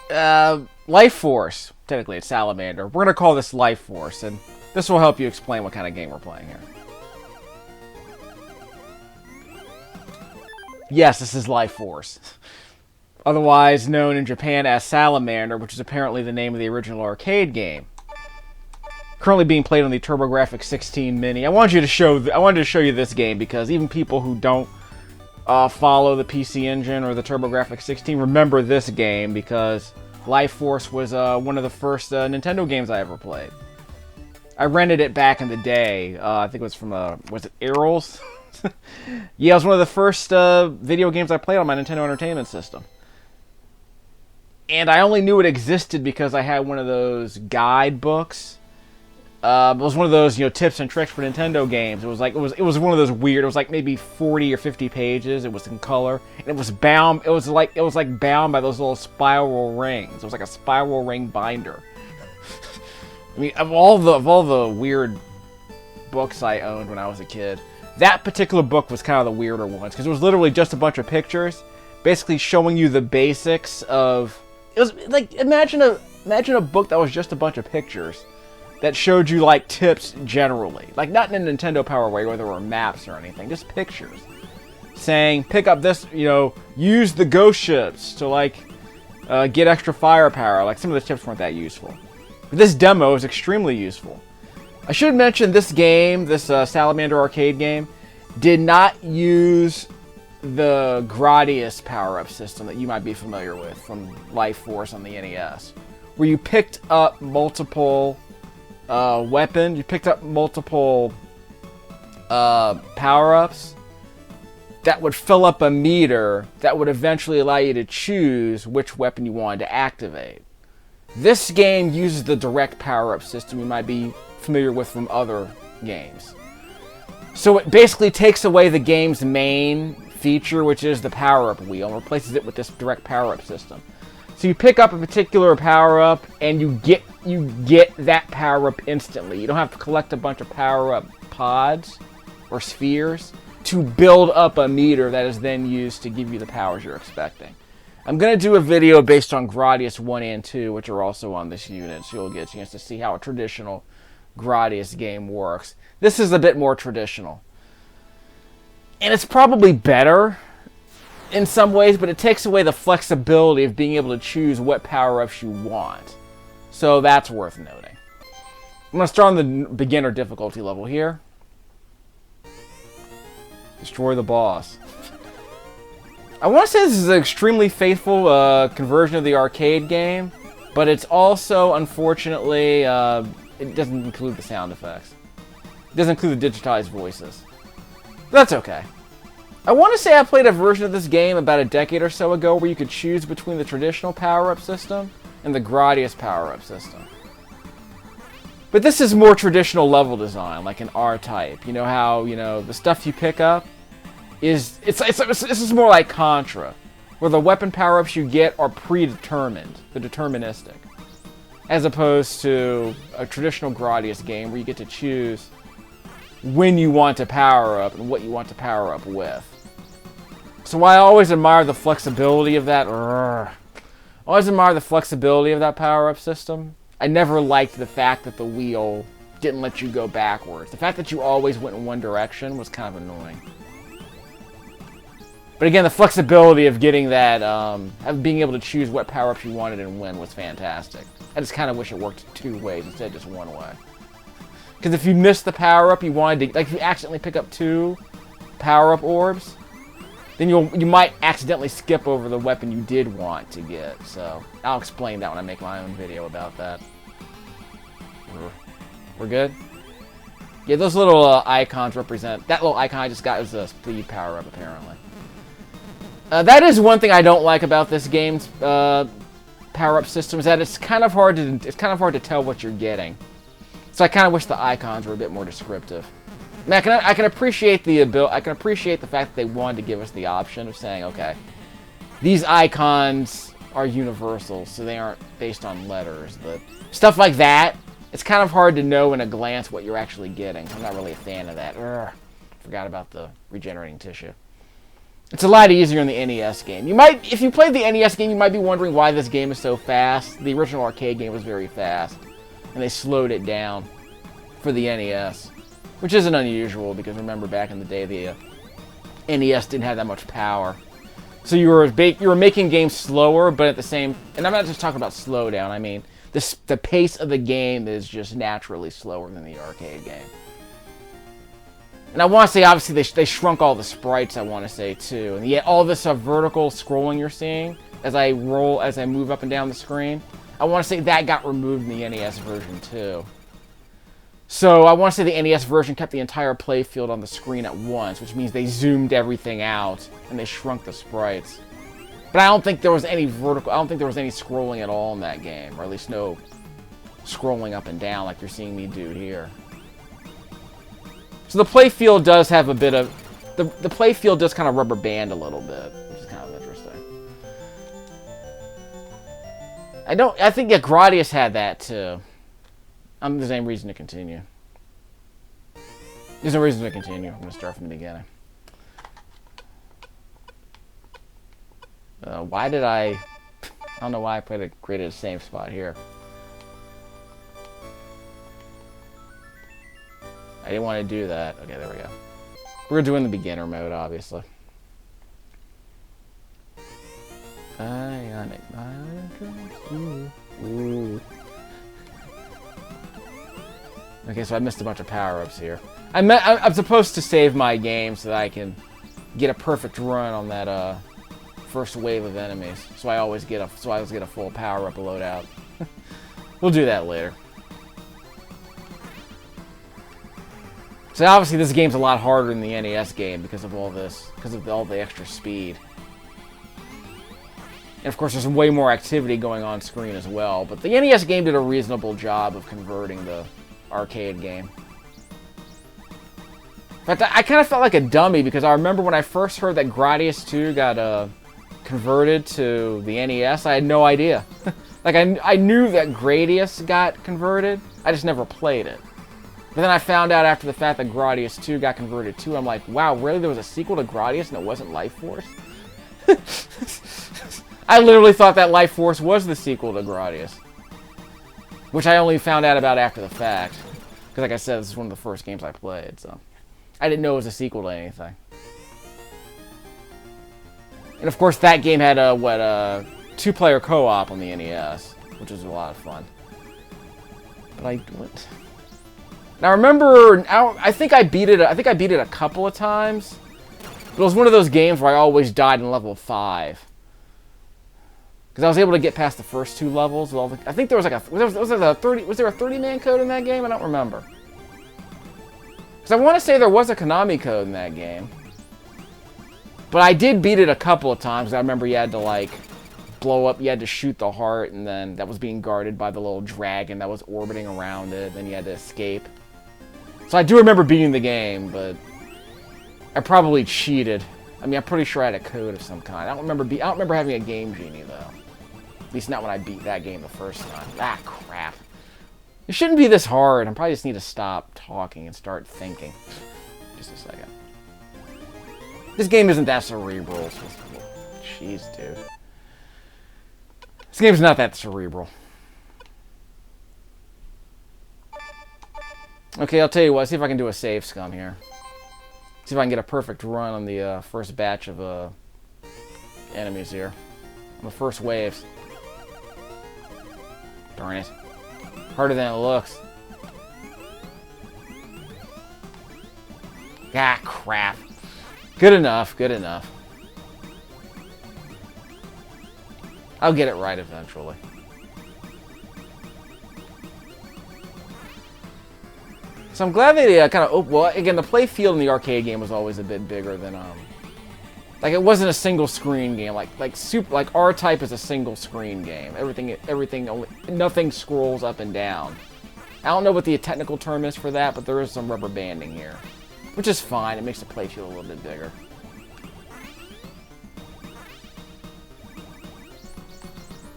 Life Force. Technically, it's Salamander. We're going to call this Life Force, and this will help you explain what kind of game we're playing here. Yes, this is Life Force. Otherwise known in Japan as Salamander, which is apparently the name of the original arcade game. Currently being played on the TurboGrafx 16 Mini. I wanted to show you this game because even people who don't follow the PC Engine or the TurboGrafx 16 remember this game because Life Force was one of the first Nintendo games I ever played. I rented it back in the day. I think it was from was it Errol's? Yeah, it was one of the first video games I played on my Nintendo Entertainment System. And I only knew it existed because I had one of those guidebooks. It was one of those, tips and tricks for Nintendo games. It was one of those weird. It was like maybe 40 or 50 pages. It was in color, and it was bound. It was like bound by those little spiral rings. It was like a spiral ring binder. I mean, of all the weird books I owned when I was a kid, that particular book was kind of the weirder ones because it was literally just a bunch of pictures, basically showing you the basics of. It was like imagine a book that was just a bunch of pictures that showed you like tips generally, like not in a Nintendo Power way where there were maps or anything, just pictures saying pick up this, use the ghost ships to get extra firepower. Like some of the tips weren't that useful. But this demo is extremely useful. I should mention this game, this Salamander arcade game, did not use the Gradius power-up system that you might be familiar with from Life Force on the NES, where you picked up multiple weapons, you picked up multiple power-ups that would fill up a meter that would eventually allow you to choose which weapon you wanted to activate. This game uses the direct power-up system you might be familiar with from other games. So it basically takes away the game's main feature, which is the power-up wheel, and replaces it with this direct power-up system. So you pick up a particular power-up, and you get that power-up instantly. You don't have to collect a bunch of power-up pods or spheres to build up a meter that is then used to give you the powers you're expecting. I'm going to do a video based on Gradius 1 and 2, which are also on this unit, so you'll get a chance to see how a traditional Gradius game works. This is a bit more traditional. And it's probably better in some ways, but it takes away the flexibility of being able to choose what power-ups you want. So that's worth noting. I'm going to start on the beginner difficulty level here. Destroy the boss. I want to say this is an extremely faithful conversion of the arcade game, but it's also, unfortunately, it doesn't include the sound effects. It doesn't include the digitized voices. That's okay. I want to say I played a version of this game about a decade or so ago where you could choose between the traditional power-up system and the Gradius power-up system. But this is more traditional level design, like an R-type. You know how, the stuff you pick up is... This is more like Contra, where the weapon power-ups you get are predetermined. They're deterministic. As opposed to a traditional Gradius game where you get to choose when you want to power up and what you want to power up with. So I always admire the flexibility of that. I always admire the flexibility of that power-up system. I never liked the fact that the wheel didn't let you go backwards. The fact that you always went in one direction was kind of annoying. But again, the flexibility of getting that, of being able to choose what power-ups you wanted and when was fantastic. I just kind of wish it worked two ways instead of just one way. Because if you missed the power-up you wanted to... Like, if you accidentally pick up two power-up orbs, then you might accidentally skip over the weapon you did want to get. So, I'll explain that when I make my own video about that. We're good? Yeah, those little icons represent... That little icon I just got was a speed power-up, apparently. That is one thing I don't like about this game's power-up system, is that it's kind of hard to tell what you're getting. So I kind of wish the icons were a bit more descriptive. I mean, I can appreciate the fact that they wanted to give us the option of saying, okay, these icons are universal, so they aren't based on letters. But stuff like that, it's kind of hard to know in a glance what you're actually getting. So I'm not really a fan of that. Forgot about the regenerating tissue. It's a lot easier in the NES game. You might, if you played the NES game, you might be wondering why this game is so fast. The original arcade game was very fast, and they slowed it down for the NES, which isn't unusual because remember back in the day the NES didn't have that much power, so you were making games slower, but at the same, and I'm not just talking about slowdown. I mean the pace of the game is just naturally slower than the arcade game. And I want to say, obviously, they shrunk all the sprites, I want to say, too. And yet, all this vertical scrolling you're seeing as I move up and down the screen, I want to say that got removed in the NES version, too. So, I want to say the NES version kept the entire playfield on the screen at once, which means they zoomed everything out, and they shrunk the sprites. But I don't think there was any vertical, I don't think there was any scrolling at all in that game, or at least no scrolling up and down like you're seeing me do here. So the playfield does have a bit of... The playfield does kind of rubber band a little bit, which is kind of interesting. I think Gradius had that too. There's any reason to continue. There's no reason to continue. I'm going to start from the beginning. Why did I don't know why I created a save spot here. I didn't want to do that. Okay, there we go. We're doing the beginner mode, obviously. Ooh. Okay, so I missed a bunch of power-ups here. I'm supposed to save my game so that I can get a perfect run on that first wave of enemies. So I always get a full power-up loadout. We'll do that later. So obviously this game's a lot harder than the NES game because of all this, because of all the extra speed. And of course there's way more activity going on screen as well, but the NES game did a reasonable job of converting the arcade game. In fact, I kind of felt like a dummy because I remember when I first heard that Gradius 2 got converted to the NES, I had no idea. Like I knew that Gradius got converted, I just never played it. But then I found out after the fact that Gradius 2 got converted too. I'm like, wow, really? There was a sequel to Gradius and it wasn't Life Force? I literally thought that Life Force was the sequel to Gradius. Which I only found out about after the fact. Because like I said, this is one of the first games I played, so... I didn't know it was a sequel to anything. And of course that game had a two-player co-op on the NES. Which was a lot of fun. But Now remember, I think I beat it a couple of times. But it was one of those games where I always died in level 5. Because I was able to get past the first 2 levels. I think there was like was there a 30-man code in that game? I don't remember. Because I want to say there was a Konami code in that game. But I did beat it a couple of times. I remember you had to like blow up, you had to shoot the heart, and then that was being guarded by the little dragon that was orbiting around it. Then you had to escape. So I do remember beating the game, but I probably cheated. I mean, I'm pretty sure I had a code of some kind. I don't remember having a Game Genie though. At least not when I beat that game the first time. Ah, crap. It shouldn't be this hard. I probably just need to stop talking and start thinking. Just a second. This game isn't that cerebral. Jeez, dude. This game's not that cerebral. Okay, I'll tell you what. See if I can do a save scum here. See if I can get a perfect run on the first batch of enemies here. On the first waves. Darn it. Harder than it looks. Ah, crap. Good enough, good enough. I'll get it right eventually. So I'm glad they kind of... Well, again, the play field in the arcade game was always a bit bigger than... Like, it wasn't a single screen game. Like R-Type is a single screen game. Nothing scrolls up and down. I don't know what the technical term is for that, but there is some rubber banding here. Which is fine. It makes the playfield a little bit bigger.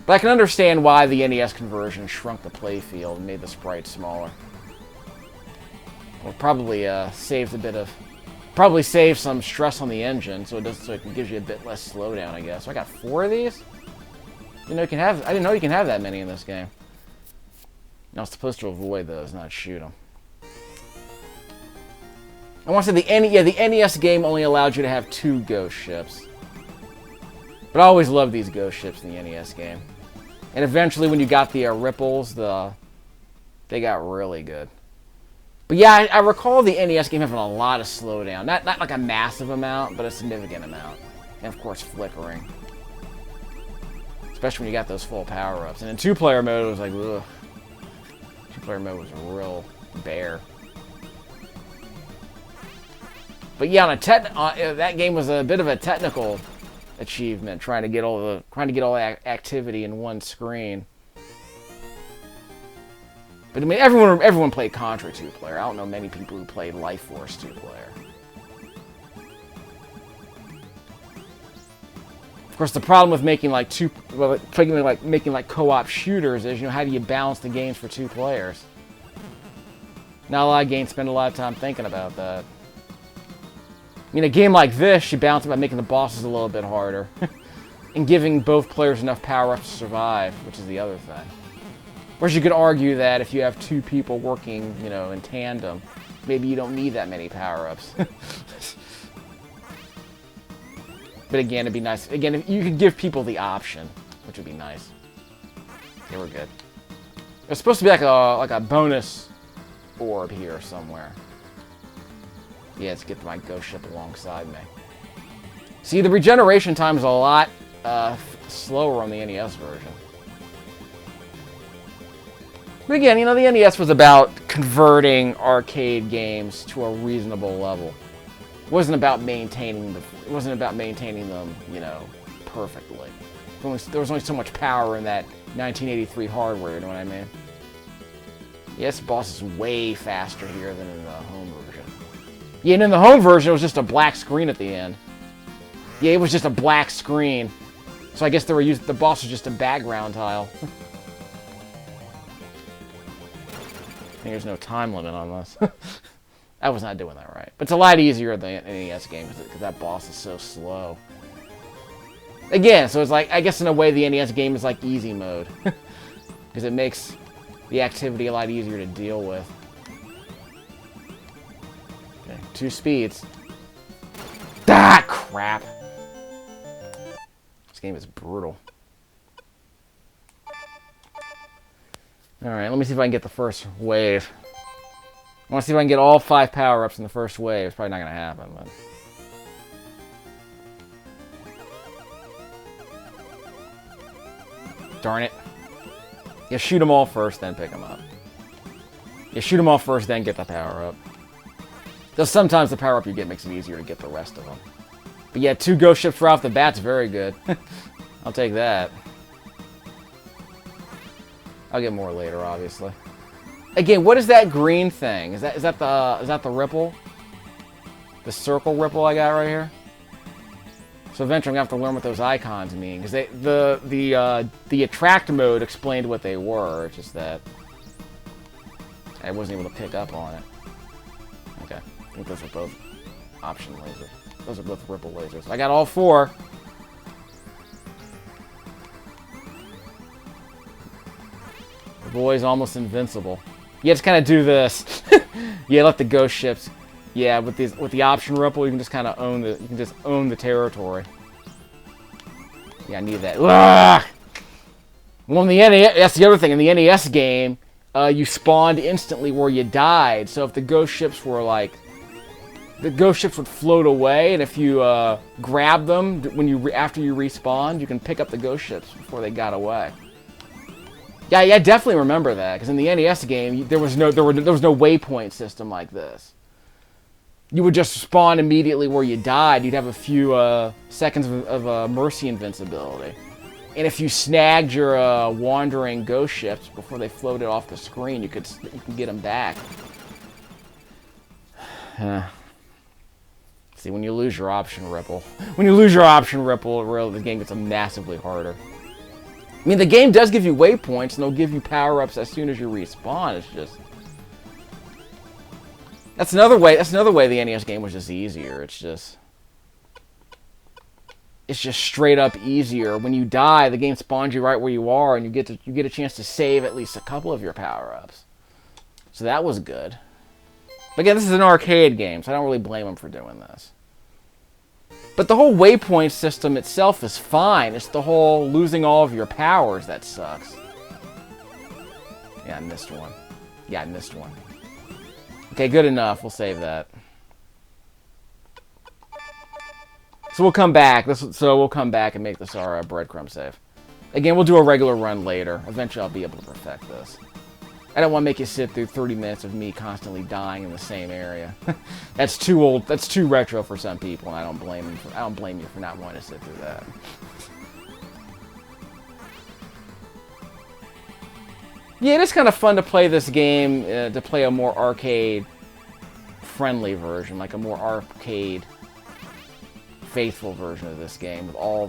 But I can understand why the NES conversion shrunk the playfield and made the sprites smaller. Well, probably saves a bit of Probably save some stress on the engine, so it gives you a bit less slowdown, I guess. So I got 4 of these. I didn't know you can have that many in this game. I was supposed to avoid those, not shoot them. I want to say the NES game only allowed you to have 2 ghost ships. But I always loved these ghost ships in the NES game. And eventually, when you got the ripples, they got really good. But yeah, I recall the NES game having a lot of slowdown. Not like a massive amount, but a significant amount. And of course, flickering. Especially when you got those full power-ups. And in 2-player mode, it was like, ugh. 2-player mode was real bare. But yeah, that game was a bit of a technical achievement, trying to get all the activity in one screen. But I mean, everyone played Contra 2-player. I don't know many people who played Life Force 2-player. Of course, the problem with making making co-op shooters is, how do you balance the games for 2 players? Not a lot of games spend a lot of time thinking about that. I mean, a game like this, you balance it by making the bosses a little bit harder. And giving both players enough power-ups to survive, which is the other thing. Whereas you could argue that if you have 2 people working, in tandem, maybe you don't need that many power-ups. But again, it'd be nice. Again, if you could give people the option, which would be nice. Okay, we're good. There's supposed to be like a bonus orb here somewhere. Yeah, let's get my ghost ship alongside me. See, the regeneration time is a lot slower on the NES version. But again, the NES was about converting arcade games to a reasonable level. It wasn't about maintaining them, perfectly. There was only so much power in that 1983 hardware, you know what I mean? Yes, the boss is way faster here than in the home version. Yeah, and in the home version, it was just a black screen at the end. Yeah, it was just a black screen. So I guess the boss was just a background tile. I think there's no time limit on this. I was not doing that right. But it's a lot easier than the NES game because that boss is so slow. Again, so it's like, I guess in a way the NES game is like easy mode. Because it makes the activity a lot easier to deal with. Okay, 2 speeds. Ah, crap. This game is brutal. Alright, let me see if I can get the first wave. I want to see if I can get all 5 power-ups in the first wave. It's probably not going to happen, but... Darn it. You shoot them all first, then pick them up. You shoot them all first, then get the power-up. Though sometimes the power-up you get makes it easier to get the rest of them. But yeah, 2 ghost ships right off the bat's very good. I'll take that. I'll get more later, obviously. Again, what is that green thing? Is that the ripple? The circle ripple I got right here? So eventually I'm gonna have to learn what those icons mean, because the attract mode explained what they were. It's just that I wasn't able to pick up on it. Okay, I think those are both option lasers. Those are both ripple lasers. I got all 4. The boy's almost invincible. You just kind of do this. Yeah, let the ghost ships. Yeah, with the option ripple, you can just kind of own the territory. Yeah, I need that. Ugh! Well, in the NES, that's the other thing. In the NES game, you spawned instantly where you died. So if the ghost ships were like, the ghost ships would float away, and if you grab them after you respawned, you can pick up the ghost ships before they got away. Yeah, I definitely remember that, because in the NES game, there was no waypoint system like this. You would just spawn immediately where you died. You'd have a few seconds of mercy invincibility. And if you snagged your wandering ghost ships before they floated off the screen, you can get them back. See, when you lose your option ripple, the game gets massively harder. I mean, the game does give you waypoints, and they'll give you power-ups as soon as you respawn. It's just... That's another way. That's another way the NES game was just easier. It's just straight up easier. When you die, the game spawns you right where you are, and you get a chance to save at least a couple of your power-ups. So that was good. But again, this is an arcade game, so I don't really blame them for doing this. But the whole waypoint system itself is fine. It's the whole losing all of your powers that sucks. Yeah, I missed one. Yeah, I missed one. Okay, good enough. We'll save that. So we'll come back. We'll come back and make this our breadcrumb save. Again, we'll do a regular run later. Eventually, I'll be able to perfect this. I don't want to make you sit through 30 minutes of me constantly dying in the same area. That's too old. That's too retro for some people, and I don't blame you for not wanting to sit through that. Yeah, it is kind of fun to play this game, to play a more arcade-friendly version, like a more arcade-faithful version of this game with all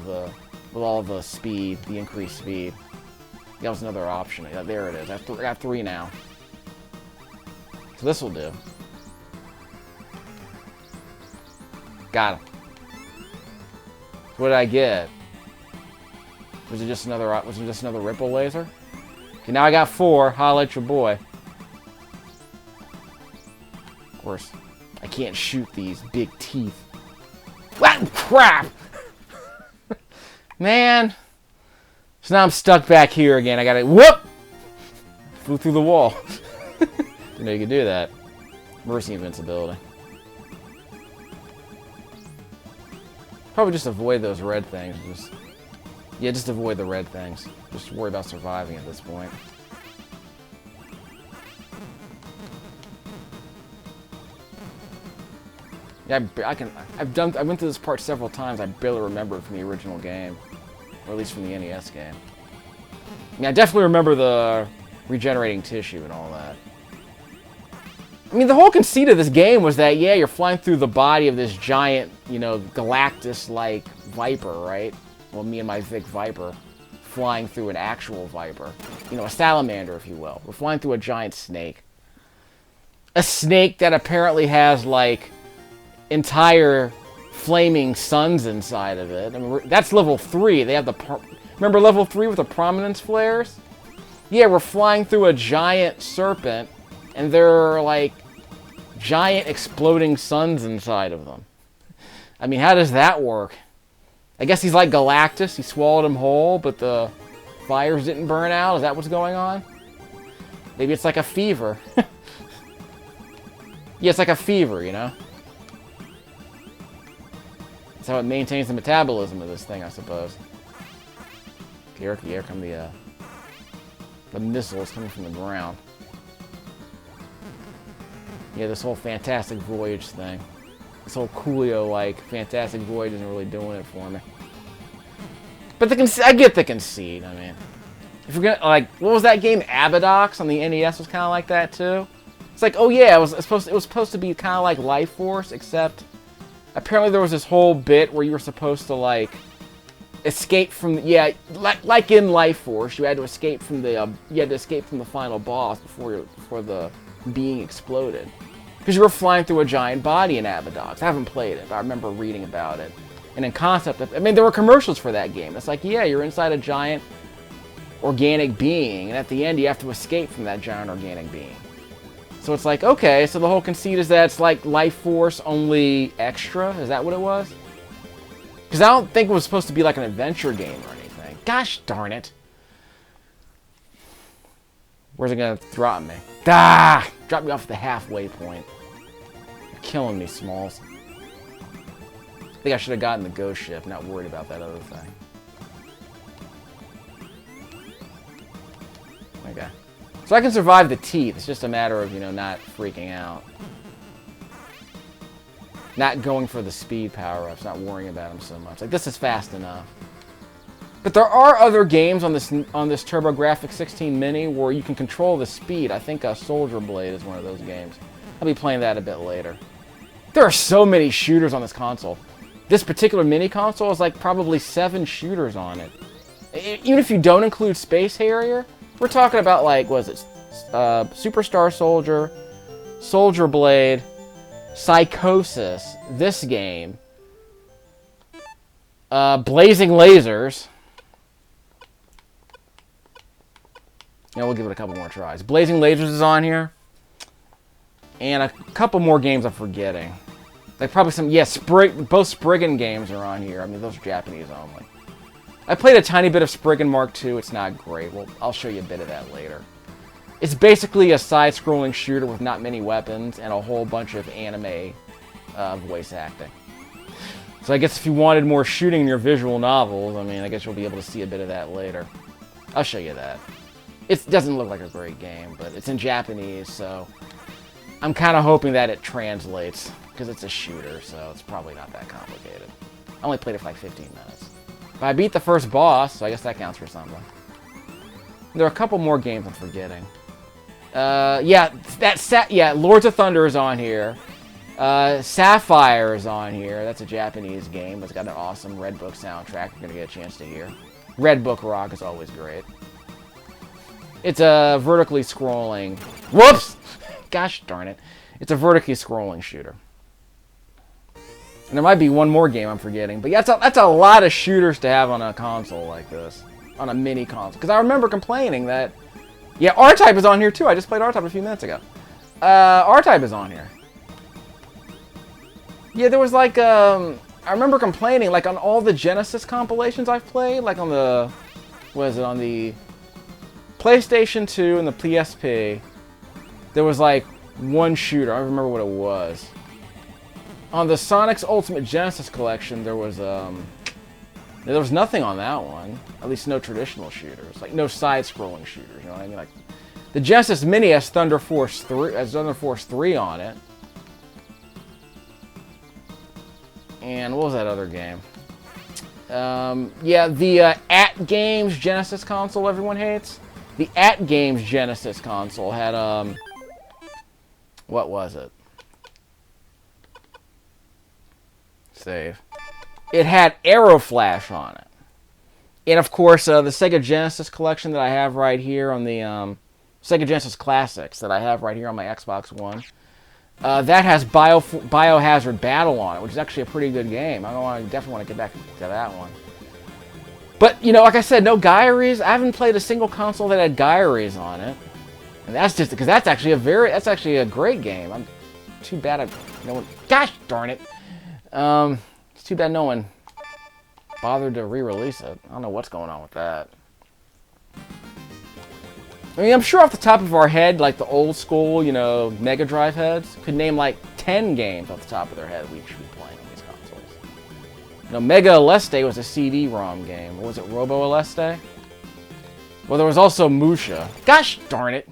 the speed, the increased speed. That was another option. Yeah, there it is. I got 3 now. So this will do. Got him. What did I get? Was it just another ripple laser? Okay, now I got 4. Holla at your boy. Of course, I can't shoot these big teeth. What crap! Man. So now I'm stuck back here again. I gotta... Whoop! Flew through the wall. Didn't know you could do that. Mercy invincibility. Probably just avoid those red things. Just avoid the red things. Just worry about surviving at this point. Yeah, I went through this part several times. I barely remember it from the original game. Or at least from the NES game. I mean, I definitely remember the regenerating tissue and all that. I mean, the whole conceit of this game was that, yeah, you're flying through the body of this giant, you know, Galactus-like Viper, right? Well, me and my Vic Viper flying through an actual Viper. You know, a Salamander, if you will. We're flying through a giant snake. A snake that apparently has, like, entire flaming suns inside of it. I mean, that's level 3. They have the... Remember level 3 with the prominence flares? Yeah, we're flying through a giant serpent, and there are, like, giant exploding suns inside of them. I mean, how does that work? I guess he's like Galactus. He swallowed him whole, but the fires didn't burn out. Is that what's going on? Maybe it's like a fever. Yeah, it's like a fever, you know? That's how it maintains the metabolism of this thing, I suppose. Here come the missiles coming from the ground. Yeah, this whole Fantastic Voyage thing. This whole Coolio-like Fantastic Voyage isn't really doing it for me. But I get the conceit, I mean. If you're gonna, like, what was that game? Abadox on the NES was kind of like that, too? It's like, oh yeah, it was supposed to be kind of like Life Force, except... Apparently there was this whole bit where you were supposed to, like, escape from... Yeah, like in Life Force, you had to escape from the... final boss before the being exploded. Because you were flying through a giant body in Abadox. I haven't played it, but I remember reading about it. And in concept... I mean, there were commercials for that game. It's like, yeah, you're inside a giant organic being, and at the end you have to escape from that giant organic being. So it's like, okay, so the whole conceit is that it's like Life Force, only extra? Is that what it was? Because I don't think it was supposed to be like an adventure game or anything. Gosh darn it. Where's it going to drop me? Ah! Drop me off at the halfway point. You're killing me, Smalls. I think I should have gotten the ghost ship, not worried about that other thing. Okay. So I can survive the teeth. It's just a matter of, you know, not freaking out. Not going for the speed power-ups, not worrying about them so much. Like, this is fast enough. But there are other games on this TurboGrafx 16 Mini where you can control the speed. I think Soldier Blade is one of those games. I'll be playing that a bit later. There are so many shooters on this console. This particular mini console is like probably 7 shooters on it. Even if you don't include Space Harrier, we're talking about, like, what is it? Superstar Soldier, Soldier Blade, Psychosis, this game, Blazing Lasers. Yeah, we'll give it a couple more tries. Blazing Lasers is on here. And a couple more games I'm forgetting. Like probably some, yeah, both Spriggan games are on here. I mean, those are Japanese only. I played a tiny bit of Spriggan Mark II. It's not great. Well, I'll show you a bit of that later. It's basically a side-scrolling shooter with not many weapons and a whole bunch of anime voice acting. So I guess if you wanted more shooting in your visual novels, I mean, I guess you'll be able to see a bit of that later. I'll show you that. It doesn't look like a great game, but it's in Japanese, so I'm kind of hoping that it translates, because it's a shooter, so it's probably not that complicated. I only played it for like 15 minutes. But I beat the first boss, so I guess that counts for something. There are a couple more games I'm forgetting. Yeah, Lords of Thunder is on here. Sapphire is on here. That's a Japanese game, but it's got an awesome Red Book soundtrack you're going to get a chance to hear. Red Book rock is always great. It's a vertically scrolling... Whoops! Gosh darn it. It's a vertically scrolling shooter. And there might be one more game I'm forgetting. But yeah, that's a lot of shooters to have on a console like this. On a mini console. Because I remember complaining that... Yeah, R-Type is on here too. I just played R-Type a few minutes ago. R-Type is on here. Yeah, there was like... I remember complaining, like on all the Genesis compilations I've played. Like on the... What is it? On the... PlayStation 2 and the PSP, there was like one shooter. I don't remember what it was. On the Sonic's Ultimate Genesis Collection, there was nothing on that one. At least no traditional shooters, like no side-scrolling shooters. You know what I mean? Like the Genesis Mini has Thunder Force 3 on it. And what was that other game? Yeah, the At Games Genesis console everyone hates. The At Games Genesis console had, what was it? Save. It had Aeroflash on it. And of course, the Sega Genesis collection that I have right here on the, Sega Genesis Classics that I have right here on my Xbox One. That has Biohazard Battle on it, which is actually a pretty good game. I definitely want to get back to that one. But, you know, like I said, no Gyries. I haven't played a single console that had Gyries on it. And that's just because that's actually a great game. I'm too bad no one, gosh darn it. It's too bad no one bothered to re-release it. I don't know what's going on with that. I mean, I'm sure off the top of our head, like the old school, you know, Mega Drive heads could name like 10 games off the top of their head we should be playing on these consoles. You know, Mega Aleste was a CD-ROM game. Or was it Robo Aleste? Well, there was also Musha. Gosh darn it!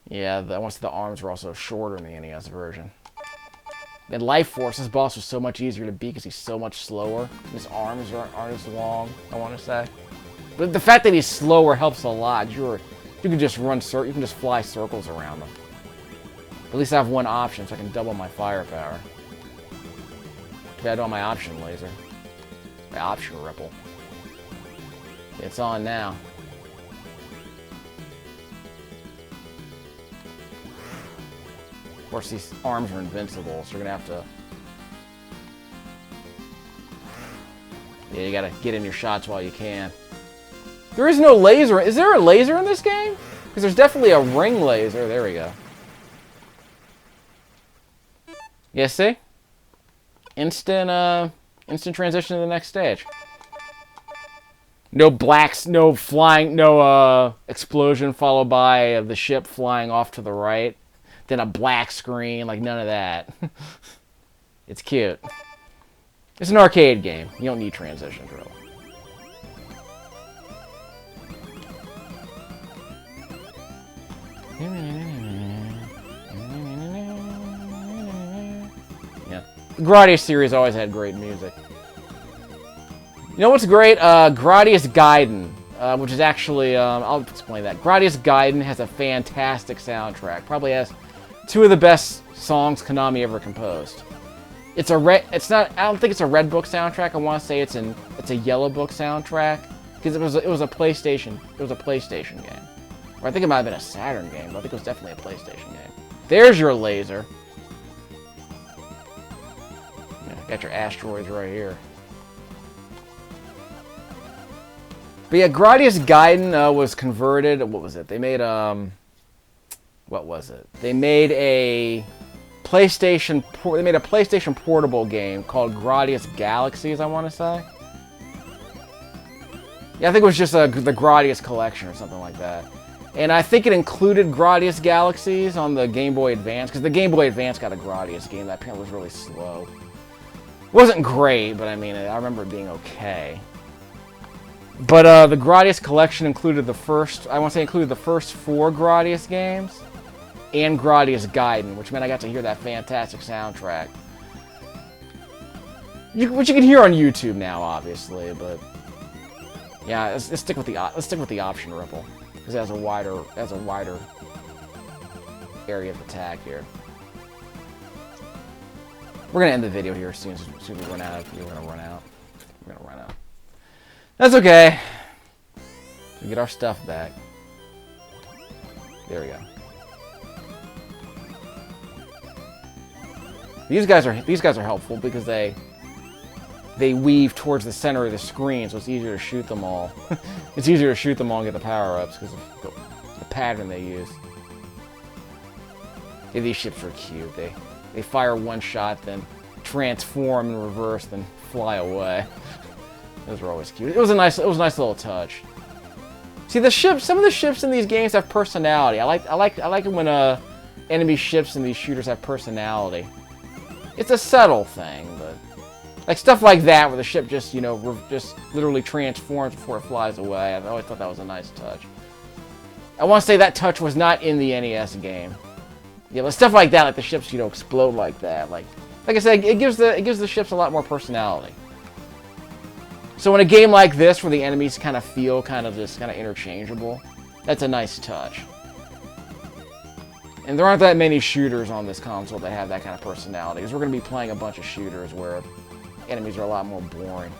Yeah, the arms were also shorter in the NES version. And Life Force's boss was so much easier to beat because he's so much slower. His arms aren't as long, I want to say. But the fact that he's slower helps a lot. You can just you can just fly circles around them. At least I have one option, so I can double my firepower. Too bad I don't have my option laser. My option ripple. It's on now. Of course, these arms are invincible, so you're gonna have to... Yeah, you gotta get in your shots while you can. There is no laser. Is there a laser in this game? Because there's definitely a ring laser. There we go. Yeah, see? Instant transition to the next stage. No blacks, no flying, no explosion followed by the ship flying off to the right. Then a black screen, like none of that. It's cute. It's an arcade game. You don't need transitions, really. Yeah. The Gradius series always had great music. You know what's great? Gradius Gaiden, which is actually, I'll explain that. Gradius Gaiden has a fantastic soundtrack. Probably has two of the best songs Konami ever composed. I don't think it's a Red Book soundtrack. I want to say it's a Yellow Book soundtrack because it was a PlayStation game. Or I think it might have been a Saturn game, but I think it was definitely a PlayStation game. There's your laser. Yeah, got your asteroids right here. But yeah, Gradius Gaiden was converted. What was it? They made what was it? They made a PlayStation Portable game called Gradius Galaxies, I want to say. Yeah, I think it was just the Gradius Collection or something like that. And I think it included Gradius Galaxies on the Game Boy Advance, because the Game Boy Advance got a Gradius game that apparently was really slow. It wasn't great, but I mean, I remember it being okay. But the Gradius Collection included the first, I want to say included the first 4 Gradius games, and Gradius Gaiden, which meant I got to hear that fantastic soundtrack. Which you can hear on YouTube now, obviously, but yeah, let's stick with the option ripple, because it has a wider area of attack here. We're gonna end the video here as soon as we run out. We're gonna run out. That's okay. We get our stuff back. There we go. These guys are helpful because they weave towards the center of the screen, so it's easier to shoot them all. It's easier to shoot them all and get the power-ups because of the pattern they use. Yeah, these ships are cute. They fire one shot, then transform in reverse, then fly away. Those are always cute. It was a nice little touch. See, some of the ships in these games have personality. I like it when enemy ships in these shooters have personality. It's a subtle thing, but like stuff like that where the ship just, you know, just literally transforms before it flies away. I always thought that was a nice touch. I want to say that touch was not in the NES game. Yeah, but stuff like that, like the ships, you know, explode like that. Like I said, it gives the ships a lot more personality. So in a game like this, where the enemies kind of feel just interchangeable, that's a nice touch. And there aren't that many shooters on this console that have that kind of personality, because we're going to be playing a bunch of shooters where enemies are a lot more boring.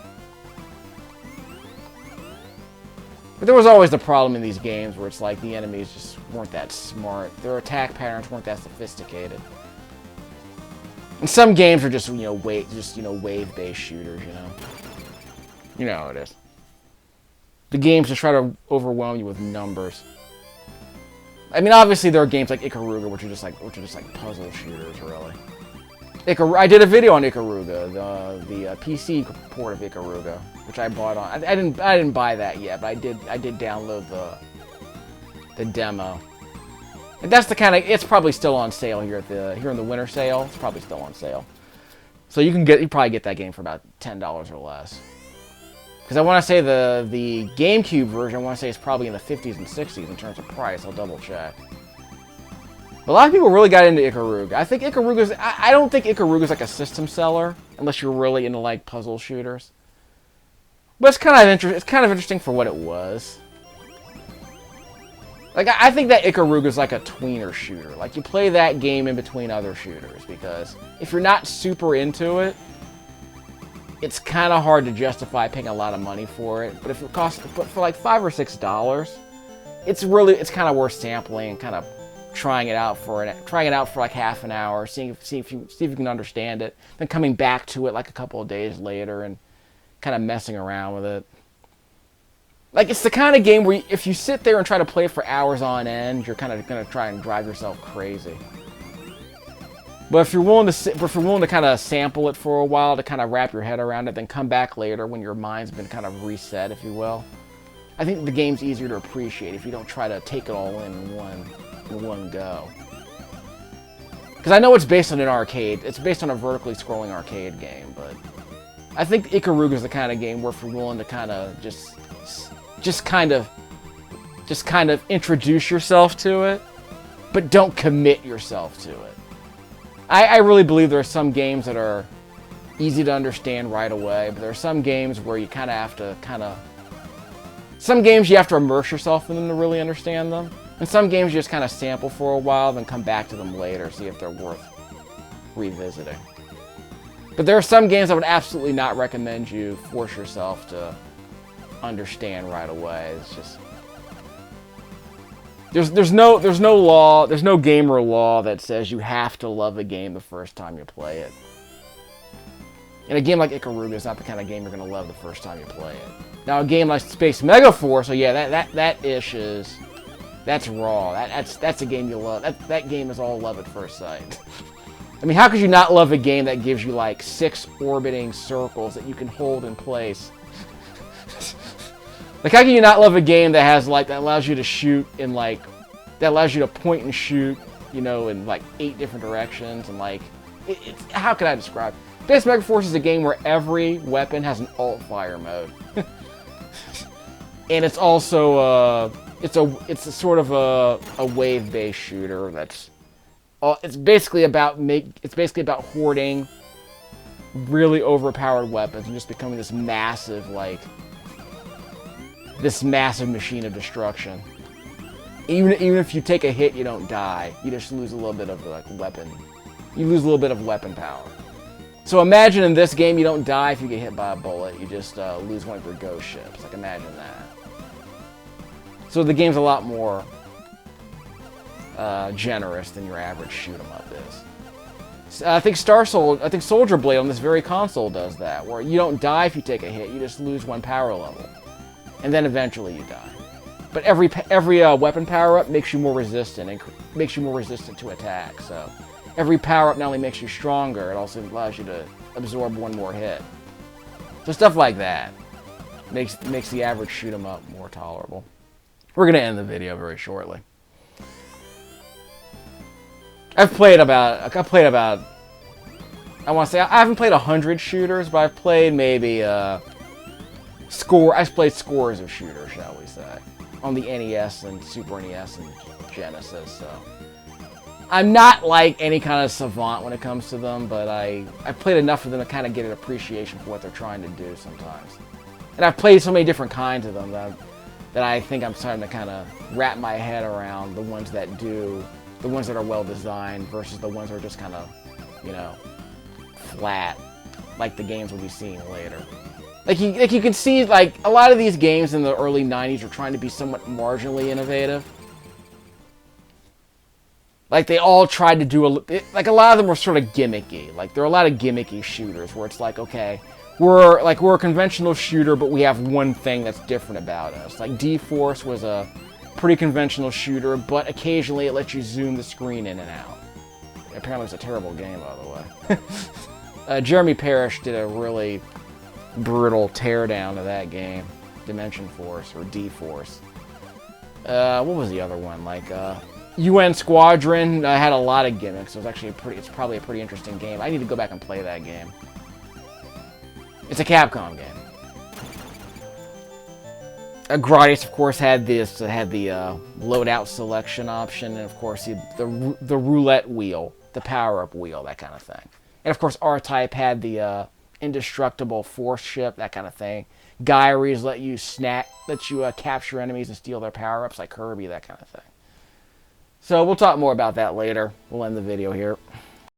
But there was always the problem in these games where it's like the enemies just weren't that smart. Their attack patterns weren't that sophisticated. And some games are just, you know, wave-based shooters, you know. You know how it is. The games just try to overwhelm you with numbers. I mean, obviously there are games like Ikaruga, which are just like puzzle shooters, really. I did a video on Ikaruga, the PC port of Ikaruga, which I bought on. I didn't buy that yet, but I did download the demo. And that's the kind of, it's probably still on sale here in the winter sale. It's probably still on sale. So you probably get that game for about $10 or less. Because I want to say the GameCube version, I want to say it's probably in the 50s and 60s in terms of price. I'll double check. But a lot of people really got into Ikaruga. I think Ikaruga's, I don't think Ikaruga's like a system seller, unless you're really into like puzzle shooters. But it's kind of interesting for what it was. Like, I think that Ikaruga's like a tweener shooter. Like, you play that game in between other shooters, because if you're not super into it, it's kind of hard to justify paying a lot of money for it. But if it costs, for like $5 or $6, it's kind of worth sampling and kind of trying it out for like half an hour, see if you can understand it, then coming back to it like a couple of days later and kind of messing around with it. Like, it's the kind of game where if you sit there and try to play it for hours on end, you're kind of going to try and drive yourself crazy. But if you're willing to kind of sample it for a while, to kind of wrap your head around it, then come back later when your mind's been kind of reset, if you will, I think the game's easier to appreciate if you don't try to take it all in one go. Because I know it's based on an arcade. It's based on a vertically scrolling arcade game, but I think Ikaruga is the kind of game where if you're willing to kind of just kind of introduce yourself to it, but don't commit yourself to it. I really believe there are some games that are easy to understand right away, but there are some games where you kind of have to some games you have to immerse yourself in them to really understand them. And some games you just kind of sample for a while, then come back to them later, see if they're worth revisiting. But there are some games I would absolutely not recommend you force yourself to understand right away. It's just, There's no law, there's no gamer law that says you have to love a game the first time you play it. And a game like Ikaruga is not the kind of game you're gonna love the first time you play it. Now a game like Space Megaforce, so yeah, that ish is, that's raw. That's a game you love. That game is all love at first sight. I mean, how could you not love a game that gives you like 6 orbiting circles that you can hold in place? Like, how can you not love a game that has like, that allows you to shoot in like, that allows you to point and shoot, you know, in like 8 different directions, and like, it's how can I describe? Space Megaforce is a game where every weapon has an alt fire mode, and it's also it's a sort of a wave-based shooter that's. It's basically about hoarding really overpowered weapons and just becoming this massive machine of destruction. Even if you take a hit, you don't die. You just lose a little bit of weapon. You lose a little bit of weapon power. So imagine in this game you don't die if you get hit by a bullet. You just lose one of your ghost ships. Like, imagine that. So the game's a lot more generous than your average shoot 'em up is. I think Soldier Blade on this very console does that, where you don't die if you take a hit, you just lose 1 power level, and then eventually you die. But every weapon power up makes you more resistant and makes you more resistant to attack. So every power up not only makes you stronger, it also allows you to absorb 1 more hit. So stuff like that makes the average shoot 'em up more tolerable. We're gonna end the video very shortly. I've played about, I want to say, I haven't played 100 shooters, but I've played maybe, I've played scores of shooters, shall we say, on the NES and Super NES and Genesis, so. I'm not like any kind of savant when it comes to them, but I've played enough of them to kind of get an appreciation for what they're trying to do sometimes. And I've played so many different kinds of them that I think I'm starting to kind of wrap my head around the ones that are well designed versus the ones that are just kind of, you know, flat, like the games we'll be seeing later. Like you can see, like, a lot of these games in the early 90s are trying to be somewhat marginally innovative. Like, they all tried to do like, a lot of them were sort of gimmicky. Like, there are a lot of gimmicky shooters where it's like, okay, we're a conventional shooter, but we have one thing that's different about us. Like, D-Force was a pretty conventional shooter, but occasionally it lets you zoom the screen in and out. Apparently it's a terrible game, by the way. Jeremy Parish did a really brutal teardown of that game. Dimension Force, or D-Force. What was the other one? Like, UN Squadron had a lot of gimmicks. It's probably a pretty interesting game. I need to go back and play that game. It's a Capcom game. Gradius, of course, had the loadout selection option, and of course the roulette wheel, the power-up wheel, that kind of thing. And of course, R-Type had the indestructible force ship, that kind of thing. Gyries let you capture enemies and steal their power-ups, like Kirby, that kind of thing. So we'll talk more about that later. We'll end the video here.